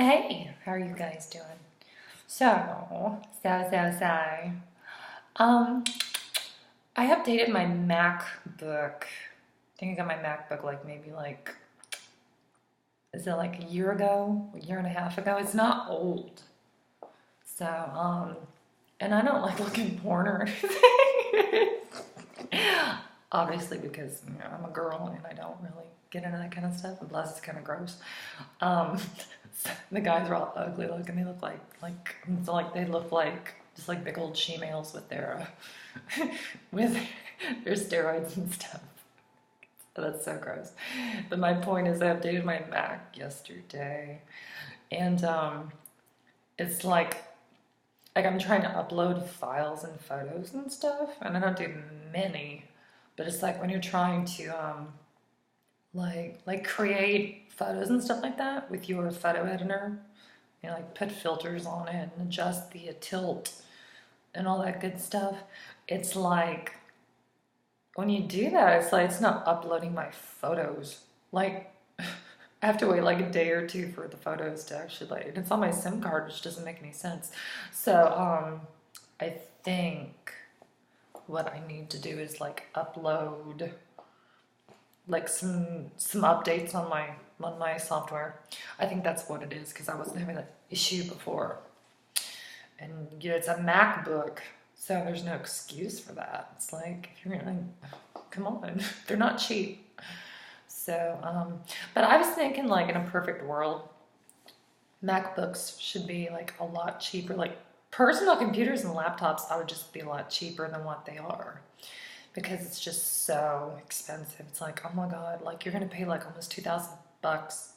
Hey, how are you guys doing? So. Um, I updated my MacBook. I think I got my MacBook is it like a year ago, a year and a half ago? It's not old. So, and I don't like looking porn or anything. Obviously, because I'm a girl and I don't really get into that kind of stuff. And plus, it's kind of gross. Um, the guys are all ugly looking. They look like they look like just like big old she-males with their with their steroids and stuff. That's so gross. But my point is, I updated my Mac yesterday, and it's like I'm trying to upload files and photos and stuff, and I don't do many, but it's like when you're trying to like create photos and stuff like that with your photo editor, like put filters on it and adjust the tilt and all that good stuff. It's like when you do that, it's like it's not uploading my photos. Like I have to wait like a day or two for the photos to actually like. It's on my SIM card, which doesn't make any sense. So I think what I need to do is like upload like some updates on my software. I think that's what it is because I wasn't having that issue before. And it's a MacBook, so there's no excuse for that. It's like if you're gonna come on, they're not cheap. So, but I was thinking like in a perfect world, MacBooks should be like a lot cheaper. Like personal computers and laptops, I would just be a lot cheaper than what they are because it's just so expensive. It's like, oh my God, like you're gonna pay like almost $2,000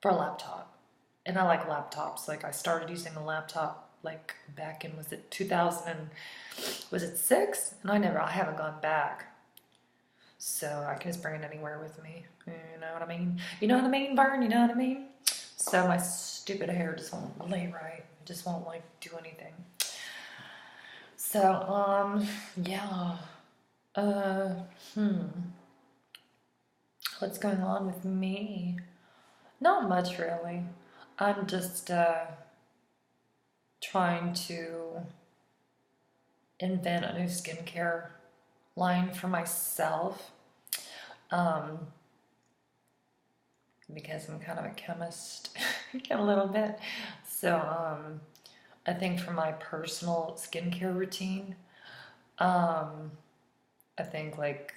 for a laptop. And I like laptops. Like I started using a laptop like back in was it 2000 and was it six? And I haven't gone back. So I can just bring it anywhere with me. You know what I mean? You know what I mean, Vern? You know what I mean? So my stupid hair just won't lay right. It just won't like do anything. So, yeah. Uh, hmm. What's going on with me? Not much really. I'm just trying to invent a new skincare line for myself um, because I'm kind of a chemist a little bit. So I think for my personal skincare routine, um, I think like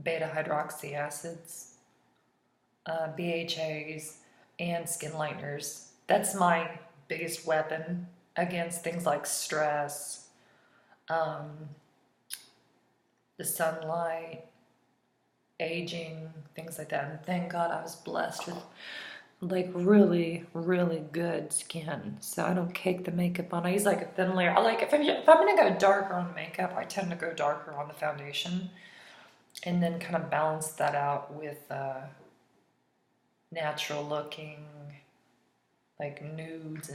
beta hydroxy acids, BHAs, and skin lighteners. That's my biggest weapon against things like stress, um, the sunlight, aging, things like that. And thank God I was blessed with like really, really good skin. So I don't cake the makeup on. I use like a thin layer. I like if I'm gonna go darker on makeup, I tend to go darker on the foundation and then kind of balance that out with natural looking like nudes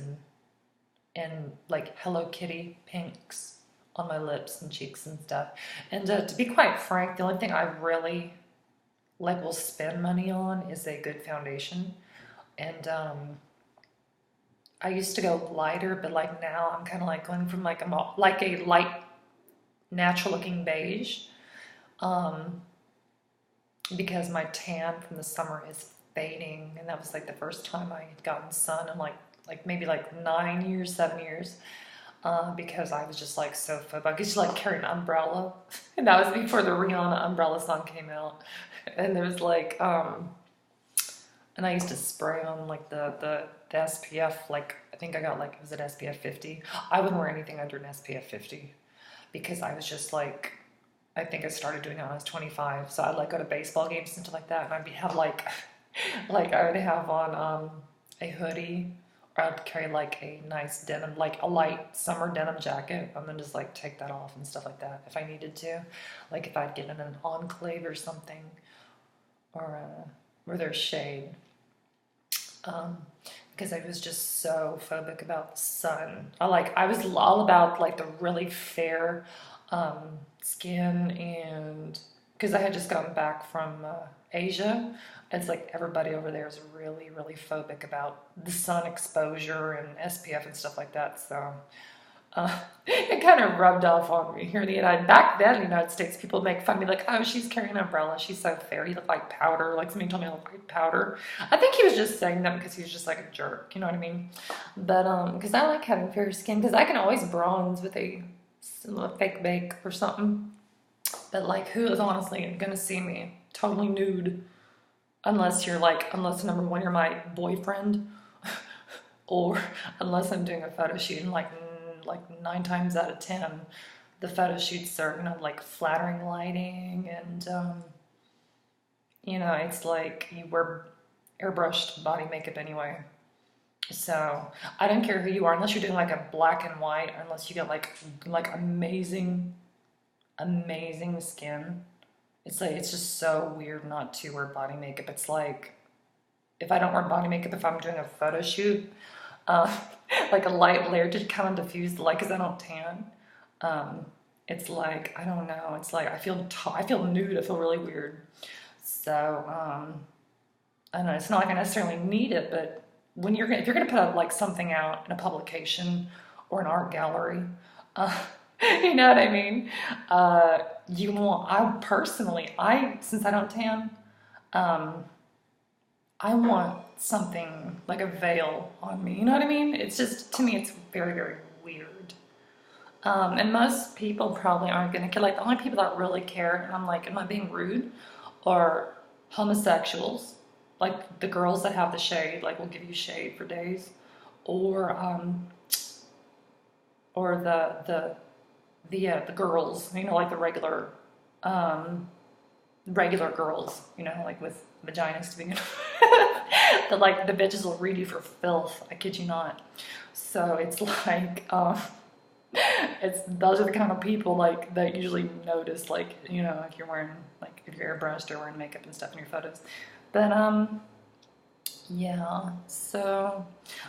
and like Hello Kitty pinks on my lips and cheeks and stuff. And to be quite frank, the only thing I really like will spend money on is a good foundation. And I used to go lighter, but like now I'm kind of like going from like a light natural looking beige um, because my tan from the summer is fading, and that was like the first time I had gotten sun in like maybe like 9 years, 7 years. Because I was just like so phobic. I used to like carry an umbrella, and that was before the Rihanna umbrella song came out. And there was like, and I used to spray on like the SPF. Like I think I got like was it SPF 50? I wouldn't wear anything under an SPF 50 because I was just like, I think I started doing it when I was 25. So I'd like go to baseball games and stuff like that, and have like, like I would have on a hoodie. Or I'd carry like a nice denim, like a light summer denim jacket, and then just like take that off and stuff like that if I needed to. Like if I'd get in an enclave or something, or where there's shade. Um, because I was just so phobic about the sun. I was all about like the really fair skin, and because I had just gotten back from Asia, it's like everybody over there is really, really phobic about the sun exposure and SPF and stuff like that. So it kind of rubbed off on me here in the United. Back then, in the United States, people make fun of me like, "Oh, she's carrying an umbrella. She's so fair. You look like powder." Like somebody told me I look like powder. I think he was just saying that because he was just like a jerk. You know what I mean? But because I like having fair skin because I can always bronze with a fake bake or something. But like, who is honestly gonna see me totally nude unless you're like, unless number one you're my boyfriend, or unless I'm doing a photo shoot and like 9 times out of 10, the photo shoots are like flattering lighting and it's like you wear airbrushed body makeup anyway. So I don't care who you are unless you're doing like a black and white, or unless you get like amazing skin. It's like, it's just so weird not to wear body makeup. It's like, if I don't wear body makeup, if I'm doing a photo shoot, uh, like a light layer to kind of diffuse the light because I don't tan. It's like, I don't know. It's like, I feel nude. I feel really weird. So, I don't know. It's not like I necessarily need it, but if you're gonna put out like something out in a publication or an art gallery, uh, you know what I mean? Since I don't tan, um, I want something like a veil on me. You know what I mean? It's just, to me, it's very, very weird. And most people probably aren't gonna care. Like the only people that really care, and I'm like, am I being rude? Are homosexuals, like the girls that have the shade, like will give you shade for days, or the girls, like the um, regular girls, like with vaginas to begin with. The bitches will read you for filth. I kid you not. So it's like, those are the kind of people like that usually notice, like, if you're wearing, like, if you're airbrushed or wearing makeup and stuff in your photos. But yeah. So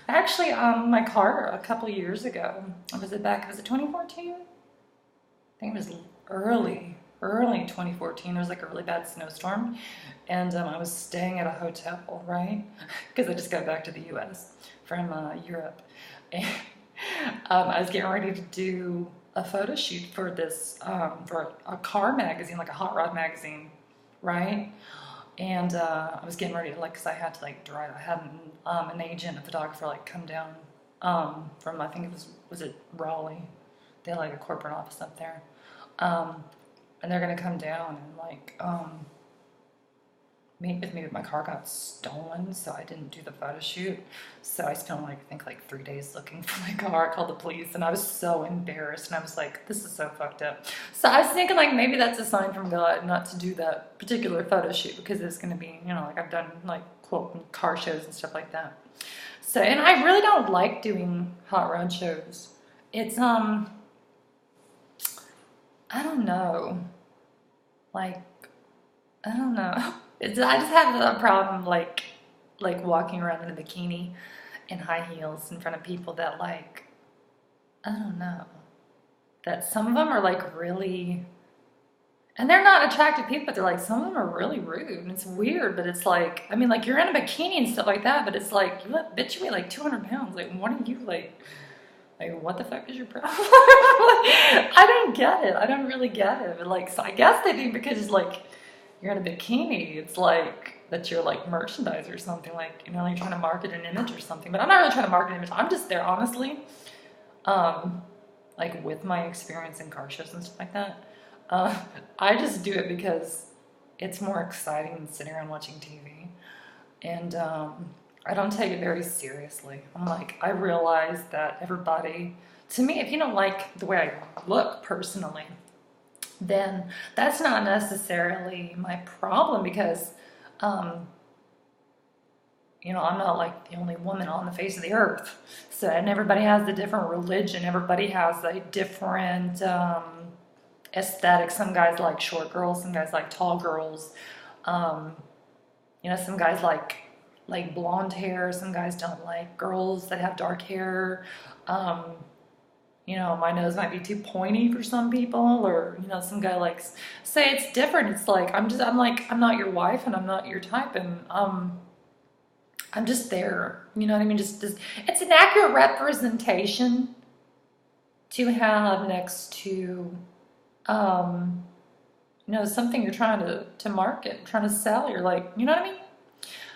actually, my car a couple years ago, was it 2014? I think it was early 2014. There was like a really bad snowstorm, and I was staying at a hotel, right? Because I just got back to the U.S. from Europe, and I was getting ready to do a photo shoot for this for a car magazine, like a hot rod magazine, right? And I was getting ready to because I had to drive. I had an agent, a photographer, come down from, I think was it Raleigh? They had like a corporate office up there. And they're gonna come down and meet with me, but my car got stolen, so I didn't do the photo shoot. So I spent I think 3 days looking for my car. I called the police, and I was so embarrassed, and I was like, this is so fucked up. So I was thinking maybe that's a sign from God not to do that particular photo shoot, because it's gonna be, I've done quote car shows and stuff like that. So, and I really don't like doing hot rod shows. It's I don't know. Like, I don't know. I just have a problem walking around in a bikini and high heels in front of people that I don't know. That some of them are really, and they're not attractive people, but they're some of them are really rude, and it's weird, but it's I mean, you're in a bikini and stuff like that, but it's bitch, you weigh 200 pounds. What are you what the fuck is your problem? I don't get it. I don't really get it. But so I guess they think because you're in a bikini, it's that you're merchandise or something, you're trying to market an image or something. But I'm not really trying to market an image. I'm just there, honestly, with my experience in car shows and stuff like that. I just do it because it's more exciting than sitting around watching TV. And I don't take it very seriously. I realize that everybody, to me, if you don't like the way I look personally, then that's not necessarily my problem, because, I'm not the only woman on the face of the earth. So, and everybody has a different religion. Everybody has a different aesthetic. Some guys like short girls. Some guys like tall girls. Some guys like blonde hair. Some guys don't like girls that have dark hair. You know, my nose might be too pointy for some people, or, you know, some guy likes, say it's different. It's like, I'm like, I'm not your wife and I'm not your type, and I'm just there. You know what I mean? Just it's an accurate representation to have next to, um, you know, something you're trying to market, trying to sell. You're like, you know what I mean?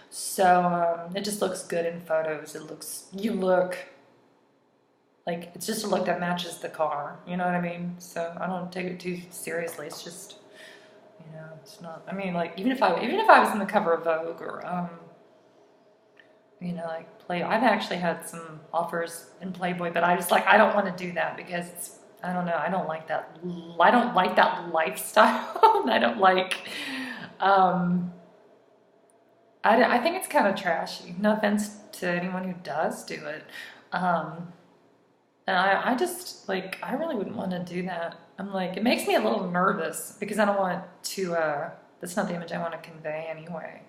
So it just looks good in photos. You look like it's just a look that matches the car. You know what I mean? So I don't take it too seriously. It's just, you know, it's not. I mean, like even if I was in the cover of Vogue or you know, like Play. I've actually had some offers in Playboy, but I just like I don't want to do that because it's, I don't know. I don't like that. I don't like that lifestyle. I don't like. Um, I think it's kind of trashy. No offense to anyone who does do it. Um, and I just like I really wouldn't want to do that. I'm like it makes me a little nervous because I don't want to. That's not the image I want to convey anyway.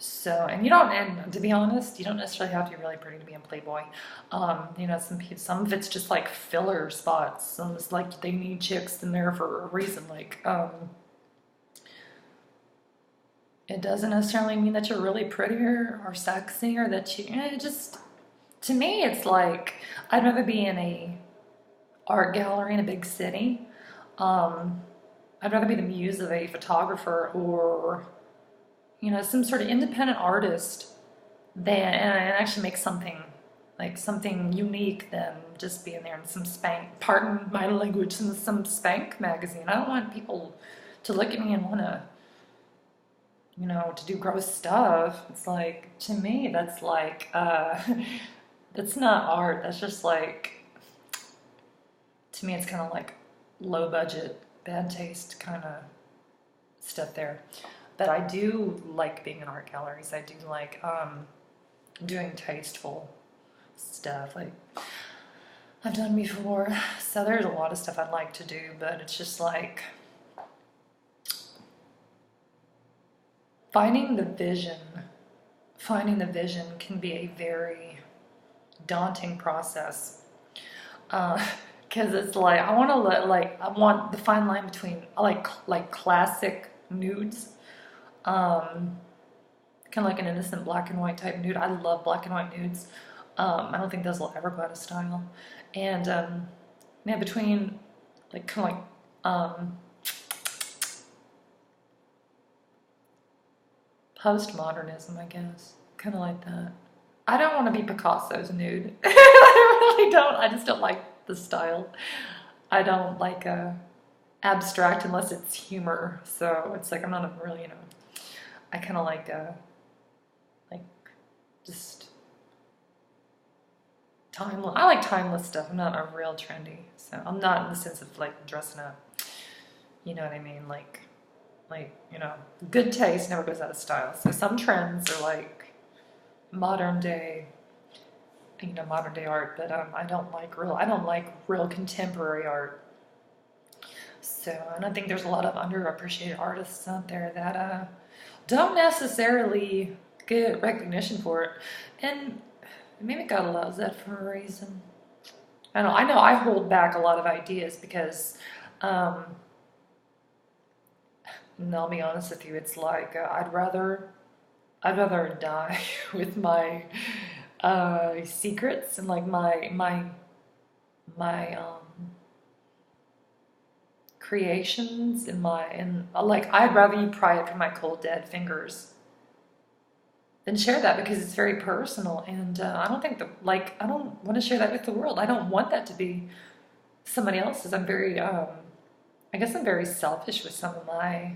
So, and you don't, and to be honest, you don't necessarily have to be really pretty to be in Playboy. You know, some of it's just like filler spots. Some it's like they need chicks in there for a reason. Like, it doesn't necessarily mean that you're really pretty or sexy or that you, it just, to me, it's like, I'd rather be in a art gallery in a big city. Um, I'd rather be the muse of a photographer or you know, some sort of independent artist than and actually make something like something unique than just being there in some spank, pardon my language, in some spank magazine. I don't want people to look at me and want to, you know, to do gross stuff. It's like, to me, that's like, that's not art. That's just like, to me, it's kind of like low budget, bad taste kind of stuff there. But I do like being in art galleries. I do like doing tasteful stuff like I've done before. So there's a lot of stuff I'd like to do, but it's just like finding the vision. Finding the vision can be a very daunting process. Because it's like I want to I want the fine line between like classic nudes, kind of like an innocent black and white type nude. I love black and white nudes. I don't think those will ever go out of style. And yeah, between like kind of like postmodernism, I guess, kind of like that. I don't want to be Picasso's nude. I really don't. I just don't like the style. I don't like abstract unless it's humor. So it's like I'm not a really, you know. I kind of like just timeless. I like timeless stuff. I'm not a real trendy, so I'm not in the sense of like dressing up. You know what I mean? Like you know, good taste never goes out of style. So some trends are like modern day, you know, modern day art, but I don't like real contemporary art. So, and I think there's a lot of underappreciated artists out there that don't necessarily get recognition for it, and maybe God allows that for a reason. I don't know. I know I hold back a lot of ideas because, and I'll be honest with you, it's like I'd rather die with my secrets and like my creations and like I'd rather you pry it from my cold dead fingers than share that because it's very personal and I don't think I don't want to share that with the world. I don't want that to be somebody else's. I'm very I guess I'm very selfish with some of my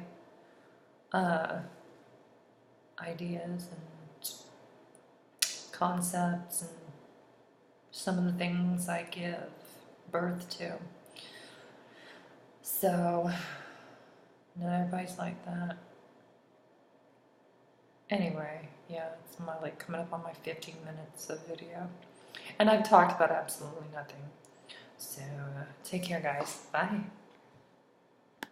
ideas and concepts and some of the things I give birth to. So, not everybody's like that. Anyway, yeah, it's my like coming up on my 15 minutes of video. And I've talked about absolutely nothing. So, take care, guys. Bye.